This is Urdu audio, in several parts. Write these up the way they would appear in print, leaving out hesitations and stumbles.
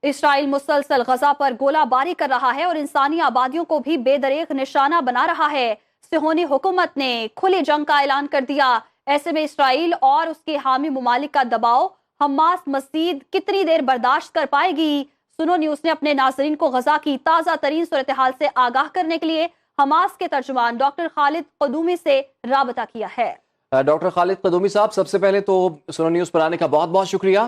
اسرائیل مسلسل غزہ پر گولہ باری کر رہا ہے اور انسانی آبادیوں کو بھی بے دریغ نشانہ بنا رہا ہے۔ صہیونی حکومت نے کھلی جنگ کا اعلان کر دیا۔ ایسے میں اسرائیل اور اس کے حامی ممالک کا دباؤ حماس مزید کتنی دیر برداشت کر پائے گی؟ سنو نیوز نے اپنے ناظرین کو غزہ کی تازہ ترین صورتحال سے آگاہ کرنے کے لیے حماس کے ترجمان ڈاکٹر خالد قدومی سے رابطہ کیا ہے۔ ڈاکٹر خالد قدومی صاحب، سب سے پہلے تو سنو نیوز پر آنے کا بہت بہت شکریہ۔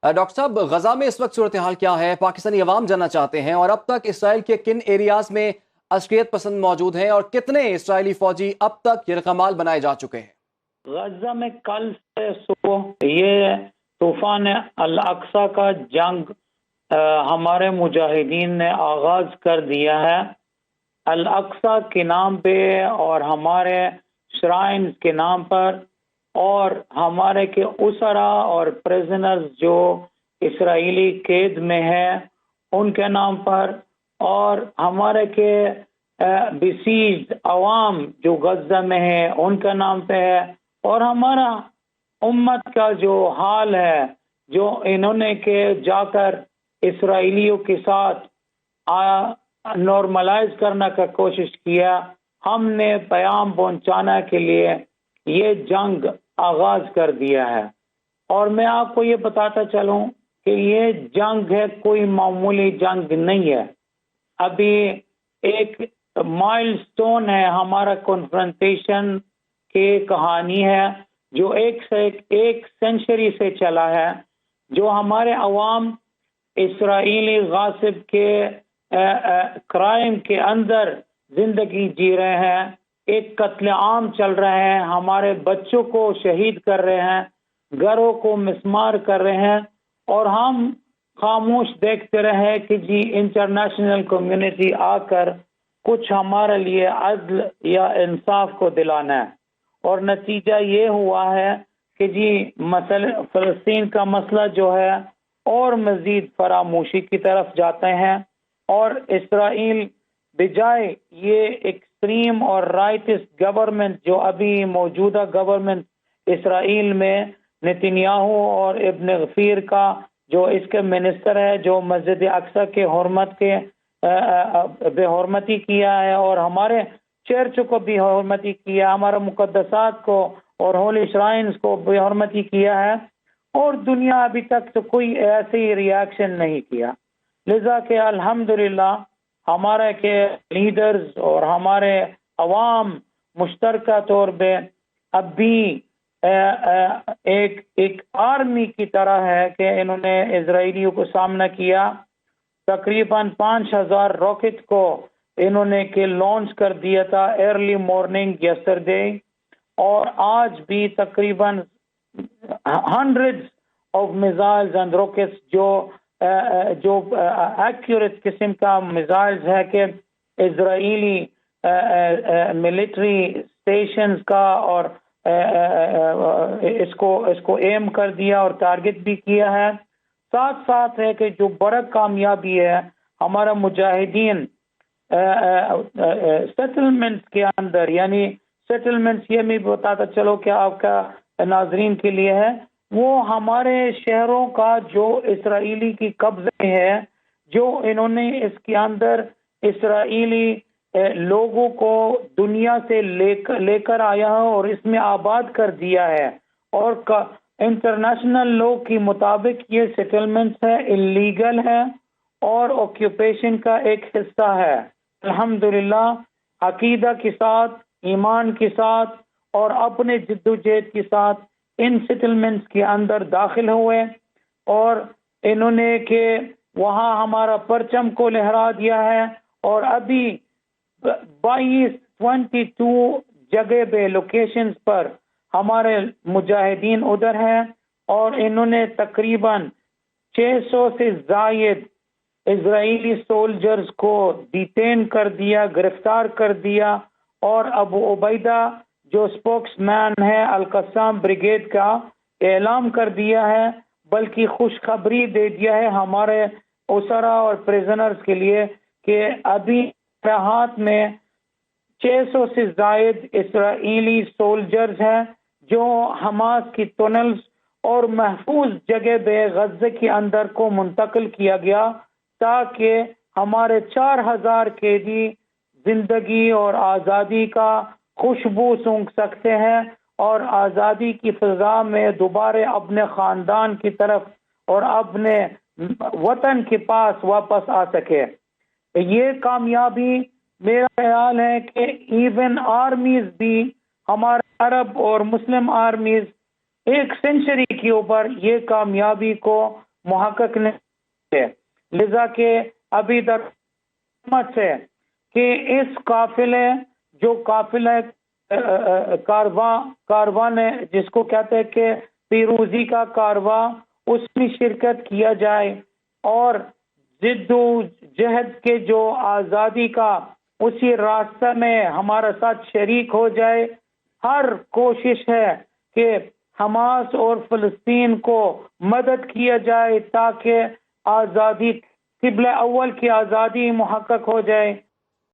ڈاکٹر صاحب، غزہ میں اس وقت صورتحال کیا ہے؟ پاکستانی عوام جاننا چاہتے ہیں، اور اب تک اسرائیل کے کن ایریاز میں عسکریت پسند موجود ہیں اور کتنے اسرائیلی فوجی اب تک یرغمال بنائے جا چکے ہیں؟ غزہ میں کل سے صبح یہ طوفان الاقصی کا جنگ ہمارے مجاہدین نے آغاز کر دیا ہے۔ الاقصی کے نام پہ اور ہمارے شرائنز کے نام پر، اور ہمارے کے اسرا اور پریزنرز جو اسرائیلی قید میں ہیں ان کے نام پر، اور ہمارے کے بسیجڈ عوام جو غزہ میں ہے ان کا نام پہ ہے، اور ہمارا امت کا جو حال ہے، جو انہوں نے کہ جا کر اسرائیلیوں کے ساتھ نارملائز کرنے کا کوشش کیا، ہم نے پیام پہنچانے کے لیے یہ جنگ آغاز کر دیا ہے۔ اور میں آپ کو یہ بتاتا چلوں کہ یہ جنگ ہے، کوئی معمولی جنگ نہیں ہے۔ ابھی ایک مائل سٹون ہے ہمارا کنفرنٹیشن کی کہانی ہے، جو ایک سینچری سے چلا ہے، جو ہمارے عوام اسرائیلی غاصب کے کرائم کے اندر زندگی جی رہے ہیں، ایک قتل عام چل رہے ہیں، ہمارے بچوں کو شہید کر رہے ہیں، گھروں کو مسمار کر رہے ہیں، اور ہم خاموش دیکھتے رہے کہ جی انٹرنیشنل کمیونٹی آ کر کچھ ہمارے لیے عدل یا انصاف کو دلانا ہے۔ اور نتیجہ یہ ہوا ہے کہ جی فلسطین کا مسئلہ جو ہے اور مزید فراموشی کی طرف جاتے ہیں، اور اسرائیل بجائے یہ ایکسٹریم اور رائٹسٹ گورنمنٹ جو ابھی موجودہ گورنمنٹ اسرائیل میں نتنیاہو اور ابن غفیر کا جو اس کے منسٹر ہے، جو مسجد اقصی کے حرمت کے بے حرمتی کیا ہے، اور ہمارے چرچ کو بھی حرمتی کیا، ہمارے مقدسات کو اور ہولی شرائنز کو بے حرمتی کیا ہے، اور دنیا ابھی تک تو کوئی ایسی ریاکشن نہیں کیا۔ لذا کہ الحمدللہ ہمارے کے لیڈرز اور ہمارے عوام مشترکہ طور پہ اب بھی ایک آرمی کی طرح ہے کہ انہوں نے اسرائیلیوں کو سامنا کیا۔ تقریباً 5000 راکٹ کو انہوں نے کہ لانچ کر دیا تھا ارلی مارننگ یسٹرڈے، اور آج بھی تقریباً hundreds of missiles and rockets جو ایکوریٹ قسم کا میزائلز ہے کہ اسرائیلی ملٹری اسٹیشنز کا اور اس کو ایم کر دیا اور ٹارگٹ بھی کیا ہے۔ ساتھ ساتھ ہے کہ جو بڑا کامیابی ہے ہمارا مجاہدین سیٹلمنٹس کے اندر، یعنی سیٹلمنٹس یہ میں بتاتا چلو کہ آپ کا ناظرین کے لیے ہے، وہ ہمارے شہروں کا جو اسرائیلی کی قبضے ہے، جو انہوں نے اس کے اندر اسرائیلی لوگوں کو دنیا سے لے کر آیا ہے اور اس میں آباد کر دیا ہے، اور انٹرنیشنل لاء کے مطابق یہ سیٹلمنٹس ہے، اللیگل ہے اور آکیوپیشن کا ایک حصہ ہے۔ الحمدللہ عقیدہ کے ساتھ، ایمان کے ساتھ اور اپنے جدوجہد کے ساتھ ان سیٹلمنٹس کے اندر داخل ہوئے، اور انہوں نے کہ وہاں ہمارا پرچم کو لہرا دیا ہے، اور ابھی 22 جگہ پہ لوکیشنز پر ہمارے مجاہدین ادھر ہیں، اور انہوں نے تقریباً 600 سے زائد اسرائیلی سولجرز کو ڈیٹین کر دیا، گرفتار کر دیا، اور ابو عبیدہ جو سپوکس مین ہے القسام بریگیڈ کا اعلان کر دیا ہے، بلکہ خوشخبری دے دیا ہے ہمارے اسرا اور پریزنرز کے لیے کہ ابھی ہاتھ میں 600 سے زائد اسرائیلی سولجرز ہیں جو حماس کی ٹنلز اور محفوظ جگہ پہ غزے کے اندر کو منتقل کیا گیا تاکہ ہمارے 4000 قیدی زندگی اور آزادی کا خوشبو سونگھ سکتے ہیں اور آزادی کی فضا میں دوبارہ اپنے خاندان کی طرف اور اپنے وطن کے پاس واپس آ سکے. یہ کامیابی میرا خیال ہے کہ ایون آرمیز بھی ہمارے عرب اور مسلم آرمیز 1 سینچری کے اوپر یہ کامیابی کو محقق نہیں ہے. لذا کہ ابھی تک سے کہ اس قافلے جو قافلہ کارواں ہے جس کو کہتے ہیں کہ پیروزی کا کارواں، اس میں شرکت کیا جائے اور جد و جہد کے جو آزادی کا اسی راستہ میں ہمارا ساتھ شریک ہو جائے. ہر کوشش ہے کہ حماس اور فلسطین کو مدد کیا جائے تاکہ آزادی قبلہ اول کی آزادی محقق ہو جائے.